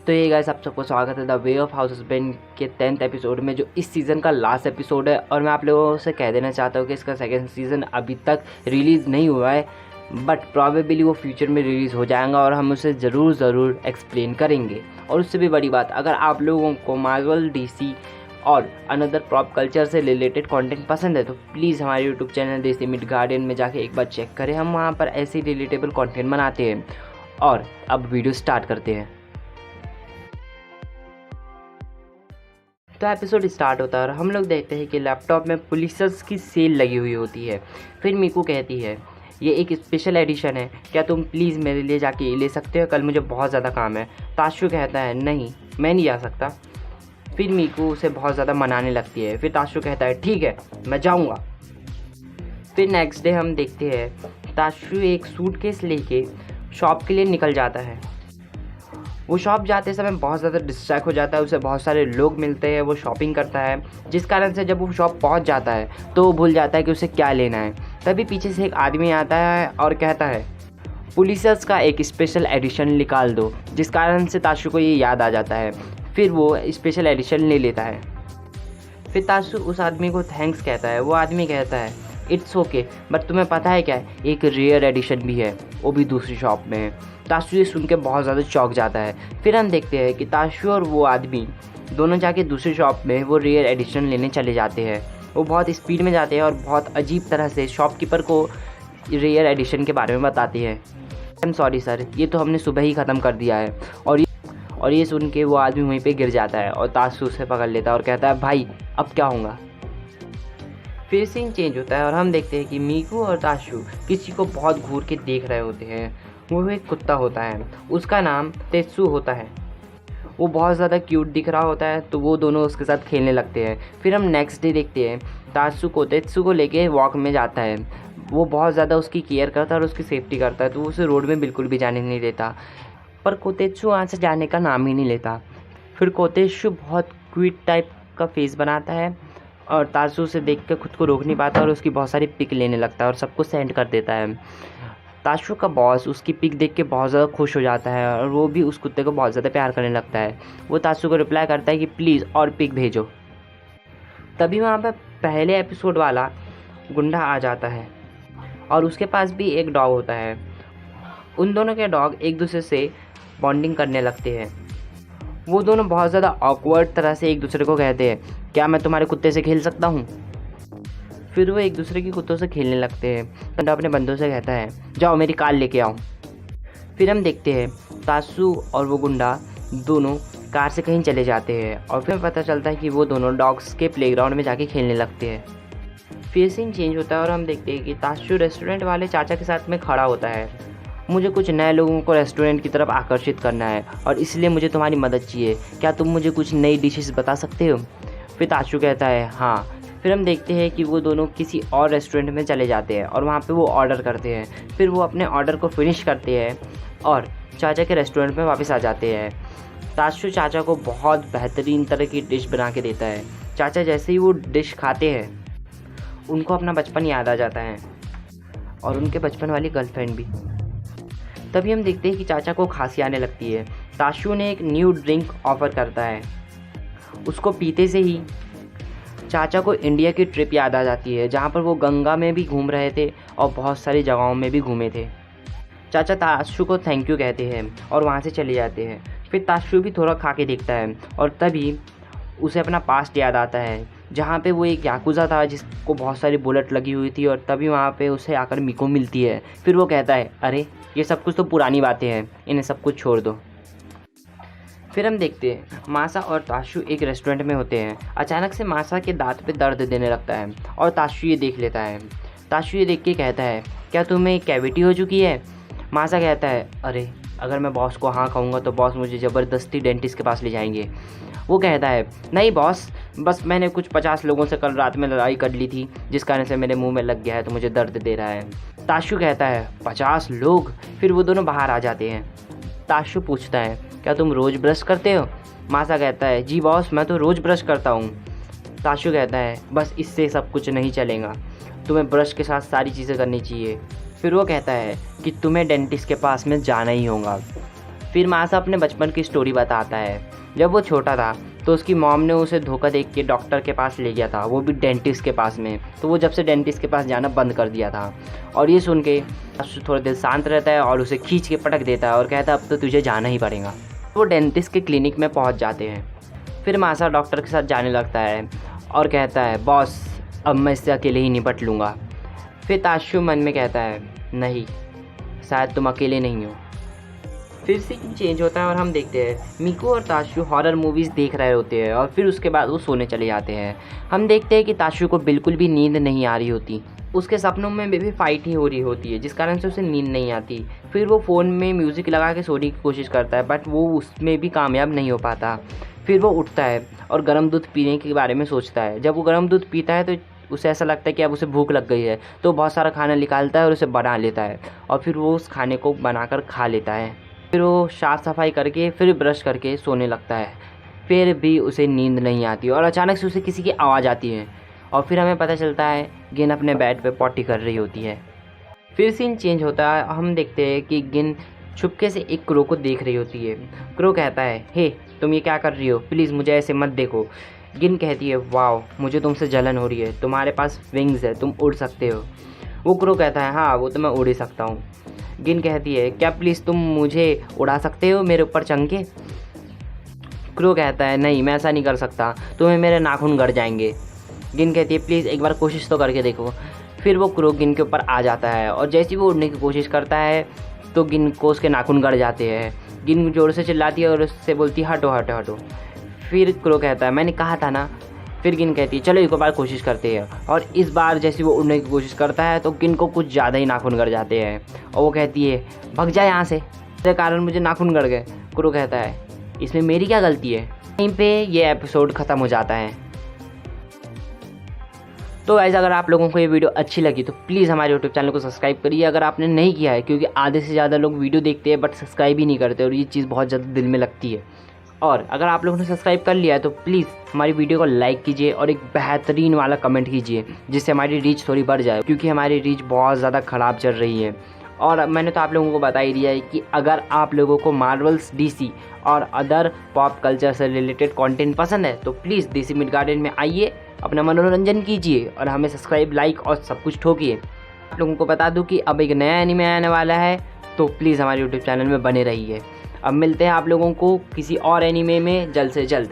तो ये गाइस आप सबको स्वागत है the way of house husband के 10th एपिसोड में, जो इस सीज़न का लास्ट एपिसोड है। और मैं आप लोगों से कह देना चाहता हूँ कि इसका सेकंड सीज़न अभी तक रिलीज़ नहीं हुआ है, बट प्रॉबेबली वो फ्यूचर में रिलीज़ हो जाएगा और हम उसे ज़रूर एक्सप्लेन करेंगे। और उससे भी बड़ी बात, अगर आप लोगों को मार्वल, डीसी और अनदर प्रॉप कल्चर से रिलेटेड कंटेंट पसंद है तो प्लीज़ हमारे यूट्यूब चैनल देसी मिड गार्डन में जाके एक बार चेक करें। हम वहाँ पर ऐसे रिलेटेबल कंटेंट बनाते हैं। और अब वीडियो स्टार्ट करते हैं। तो एपिसोड स्टार्ट होता है और हम लोग देखते हैं कि लैपटॉप में पुलिसर्स की सेल लगी हुई होती है। फिर मीकू कहती है ये एक स्पेशल एडिशन है, क्या तुम प्लीज़ मेरे लिए जाके ले सकते हो, कल मुझे बहुत ज़्यादा काम है। ताशु कहता है नहीं, मैं नहीं जा सकता। फिर मीकू उसे बहुत ज़्यादा मनाने लगती है। फिर ताशु कहता है ठीक है, मैं जाऊँगा। फिर नेक्स्ट डे हम देखते हैं ताशु एक सूटकेस लेके शॉप के लिए निकल जाता है। वो शॉप जाते समय बहुत ज़्यादा डिस्ट्रैक्ट हो जाता है, उसे बहुत सारे लोग मिलते हैं, वो शॉपिंग करता है, जिस कारण से जब वो शॉप पहुंच जाता है तो वो भूल जाता है कि उसे क्या लेना है। तभी पीछे से एक आदमी आता है और कहता है पुलिसर्स का एक स्पेशल एडिशन निकाल दो, जिस कारण से ताशु को ये याद आ जाता है। फिर वो स्पेशल एडिशन ले लेता है। फिर ताशु उस आदमी को थैंक्स कहता है। वो आदमी कहता है इट्स ओके, बट तुम्हें पता है क्या, एक रेयर एडिशन भी है, वो भी दूसरी शॉप में है। ताशु ये सुन के बहुत ज़्यादा चौंक जाता है। फिर हम देखते हैं कि ताशु और वो आदमी दोनों जाके दूसरी शॉप में वो रेयर एडिशन लेने चले जाते हैं। वो बहुत स्पीड में जाते हैं और बहुत अजीब तरह से शॉपकीपर को रेयर एडिशन के बारे में बताते हैं। आई एम सॉरी सर, ये तो हमने सुबह ही ख़त्म कर दिया है। और ये सुन के वो आदमी वहीं पे गिर जाता है और ताशु उसे पकड़ लेता है और कहता है भाई अब क्या होगा। फिर सीन चेंज होता है और हम देखते हैं कि मीकू और ताशु किसी को बहुत घूर के देख रहे होते हैं। वो एक कुत्ता होता है, उसका नाम तेत्सु होता है। वो बहुत ज़्यादा क्यूट दिख रहा होता है, तो वो दोनों उसके साथ खेलने लगते हैं। फिर हम नेक्स्ट डे देखते हैं ताशु को तेत्सु को लेके वॉक में जाता है। वो बहुत ज़्यादा उसकी केयर करता है और उसकी सेफ्टी करता है, तो वो उसे रोड में बिल्कुल भी जाने नहीं देता। पर कोतेत्सु वहाँ से जाने का नाम ही नहीं लेता। फिर कोतेत्सु बहुत क्यूट टाइप का फेस बनाता है और ताशु उसे देख कर खुद को रोक नहीं पाता और उसकी बहुत सारी पिक लेने लगता है और सबको सेंड कर देता है। ताशु का बॉस उसकी पिक देख के बहुत ज़्यादा खुश हो जाता है और वो भी उस कुत्ते को बहुत ज़्यादा प्यार करने लगता है। वो ताशु को रिप्लाई करता है कि प्लीज़ और पिक भेजो। तभी वहाँ पर पहले एपिसोड वाला गुंडा आ जाता है और उसके पास भी एक डॉग होता है। उन दोनों के डॉग एक दूसरे से बॉन्डिंग करने लगते हैं। वो दोनों बहुत ज़्यादा ऑकवर्ड तरह से एक दूसरे को कहते हैं क्या मैं तुम्हारे कुत्ते से खेल सकता हूँ। फिर वो एक दूसरे के कुत्तों से खेलने लगते हैं। गुंडा अपने बंदों से कहता है जाओ मेरी कार लेके आओ। फिर हम देखते हैं ताशु और वो गुंडा दोनों कार से कहीं चले जाते हैं और फिर पता चलता है कि वो दोनों डॉग्स के प्लेग्राउंड में जाके खेलने लगते हैं। फिर सीन चेंज होता है और हम देखते हैं कि ताशु रेस्टोरेंट वाले चाचा के साथ में खड़ा होता है। मुझे कुछ नए लोगों को रेस्टोरेंट की तरफ आकर्षित करना है और इसलिए मुझे तुम्हारी मदद चाहिए, क्या तुम मुझे कुछ नई डिशेस बता सकते हो। फिर ताशु कहता है हाँ। फिर हम देखते हैं कि वो दोनों किसी और रेस्टोरेंट में चले जाते हैं और वहाँ पे वो ऑर्डर करते हैं। फिर वो अपने ऑर्डर को फिनिश करते हैं और चाचा के रेस्टोरेंट में वापस आ जाते हैं। ताशु चाचा को बहुत बेहतरीन तरह की डिश बना के देता है। चाचा जैसे ही वो डिश खाते हैं उनको अपना बचपन याद आ जाता है और उनके बचपन वाली गर्लफ्रेंड भी। तभी हम देखते हैं कि चाचा को खांसी आने लगती है। ताशु ने एक न्यू ड्रिंक ऑफ़र करता है। उसको पीते से ही चाचा को इंडिया की ट्रिप याद आ जाती है, जहाँ पर वो गंगा में भी घूम रहे थे और बहुत सारी जगहों में भी घूमे थे। चाचा ताशु को थैंक यू कहते हैं और वहाँ से चले जाते हैं। फिर ताशु भी थोड़ा खा के देखता है और तभी उसे अपना पास्ट याद आता है, जहाँ पे वो एक याकुज़ा था जिसको बहुत सारी बुलेट लगी हुई थी और तभी वहाँ पे उसे आकर मीको मिलती है। फिर वो कहता है अरे ये सब कुछ तो पुरानी बातें हैं, इन्हें सब कुछ छोड़ दो। फिर हम देखते हैं मासा और ताशु एक रेस्टोरेंट में होते हैं। अचानक से मासा के दांत पे दर्द देने लगता है और ताशु ये देख लेता है। ताशु ये देख के कहता है क्या तुम्हें कैविटी हो चुकी है। मासा कहता है अरे अगर मैं बॉस को हाँ कहूँगा तो बॉस मुझे ज़बरदस्ती डेंटिस्ट के पास ले जाएंगे। वो कहता है नहीं बॉस, बस मैंने कुछ 50 लोगों से कल रात में लड़ाई कर ली थी, जिस कारण से मेरे मुंह में लग गया है तो मुझे दर्द दे रहा है। ताशु कहता है 50 लोग। फिर वो दोनों बाहर आ जाते हैं। ताशु पूछता है क्या तुम रोज़ ब्रश करते हो। मासा कहता है जी बॉस, मैं तो रोज़ ब्रश करता हूँ। ताशु कहता है बस इससे सब कुछ नहीं चलेगा, तुम्हें ब्रश के साथ सारी चीज़ें करनी चाहिए। फिर वो कहता है कि तुम्हें डेंटिस्ट के पास में जाना ही होगा। फिर मासा अपने बचपन की स्टोरी बताता है। जब वो छोटा था तो उसकी मॉम ने उसे धोखा देख के डॉक्टर के पास ले गया था, वो भी डेंटिस्ट के पास में। तो वो जब से डेंटिस्ट के पास जाना बंद कर दिया था। और ये सुन के थोड़ा देर शांत रहता है और उसे खींच के पटक देता है और कहता है अब तो तुझे जाना ही पड़ेगा। वो डेंटिस्ट के क्लिनिक में पहुंच जाते हैं। फिर मासा डॉक्टर के साथ जाने लगता है और कहता है बॉस अब मैं इससे अकेले ही निपट लूँगा। फिर ताशु मन में कहता है नहीं, शायद तुम अकेले नहीं हो। फिर सीन चेंज होता है और हम देखते हैं मीकू और ताशु हॉरर मूवीज़ देख रहे होते हैं और फिर उसके बाद वो सोने चले जाते हैं। हम देखते हैं कि ताशु को बिल्कुल भी नींद नहीं आ रही होती, उसके सपनों में भी फाइट ही हो रही होती है जिस कारण से उसे नींद नहीं आती। फिर वो फ़ोन में म्यूज़िक लगा के सोने की कोशिश करता है बट वो उसमें भी कामयाब नहीं हो पाता। फिर वो उठता है और गर्म दूध पीने के बारे में सोचता है। जब वो गर्म दूध पीता है तो उसे ऐसा लगता है कि अब उसे भूख लग गई है, तो बहुत सारा खाना निकालता है और उसे बना लेता है और फिर वो उस खाने को बनाकर खा लेता है। फिर वो साफ़ सफाई करके फिर ब्रश करके सोने लगता है। फिर भी उसे नींद नहीं आती और अचानक से उसे किसी की आवाज़ आती है और फिर हमें पता चलता है गिन अपने बेड पे पॉटी कर रही होती है। फिर सीन चेंज होता है, हम देखते हैं कि गिन छुपके से एक क्रो को देख रही होती है। क्रो कहता है हे तुम ये क्या कर रही हो, प्लीज़ मुझे ऐसे मत देखो। गिन कहती है वाओ मुझे तुमसे जलन हो रही है, तुम्हारे पास विंग्स है, तुम उड़ सकते हो। वो क्रो कहता है हाँ वो तो मैं उड़ ही सकता हूँ। गिन कहती है क्या प्लीज़ तुम मुझे उड़ा सकते हो मेरे ऊपर चंग के। क्रो कहता है नहीं मैं ऐसा नहीं कर सकता, तुम्हें मेरे नाखून गड़ जाएंगे। गिन कहती है प्लीज़ एक बार कोशिश तो करके देखो। फिर वो क्रो गिन के ऊपर आ जाता है और जैसे ही वो उड़ने की कोशिश करता है तो गिन को उसके नाखून गड़ जाते हैं। गिन जोर से चिल्लाती है और उससे बोलती है हटो हटो हटो। फिर क्रो कहता है मैंने कहा था ना। फिर गिन कहती है चलो एक बार कोशिश करते हैं और इस बार जैसे वो उड़ने की कोशिश करता है तो गिन को कुछ ज़्यादा ही नाखून गड़ जाते हैं और वो कहती है भग जा यहाँ से, इसके कारण मुझे नाखून गड़ गए। क्रो कहता है इसमें मेरी क्या गलती है। यहीं पे ये एपिसोड ख़त्म हो जाता है। तो गाइस अगर आप लोगों को ये वीडियो अच्छी लगी तो प्लीज़ हमारे यूट्यूब चैनल को सब्सक्राइब करिए अगर आपने नहीं किया है, क्योंकि आधे से ज़्यादा लोग वीडियो देखते हैं बट सब्सक्राइब ही नहीं करते और ये चीज़ बहुत ज़्यादा दिल में लगती है। और अगर आप लोगों ने सब्सक्राइब कर लिया है तो प्लीज़ हमारी वीडियो को लाइक कीजिए और एक बेहतरीन वाला कमेंट कीजिए जिससे हमारी रीच थोड़ी बढ़ जाए, क्योंकि हमारी रीच बहुत ज़्यादा ख़राब चल रही है। और मैंने तो आप लोगों को बता ही दिया है कि अगर आप लोगों को मार्वल्स, डीसी और अदर पॉप कल्चर से रिलेटेड कंटेंट पसंद है तो प्लीज़ देसी मिड गार्डन में आइए, अपना मनोरंजन कीजिए और हमें सब्सक्राइब, लाइक और सब कुछ ठोकिए। आप लोगों को बता दूं कि अब एक नया एनीमे आने वाला है तो प्लीज़ हमारे यूट्यूब चैनल में बने रहिए। अब मिलते हैं आप लोगों को किसी और एनीमे में जल्द से जल्द।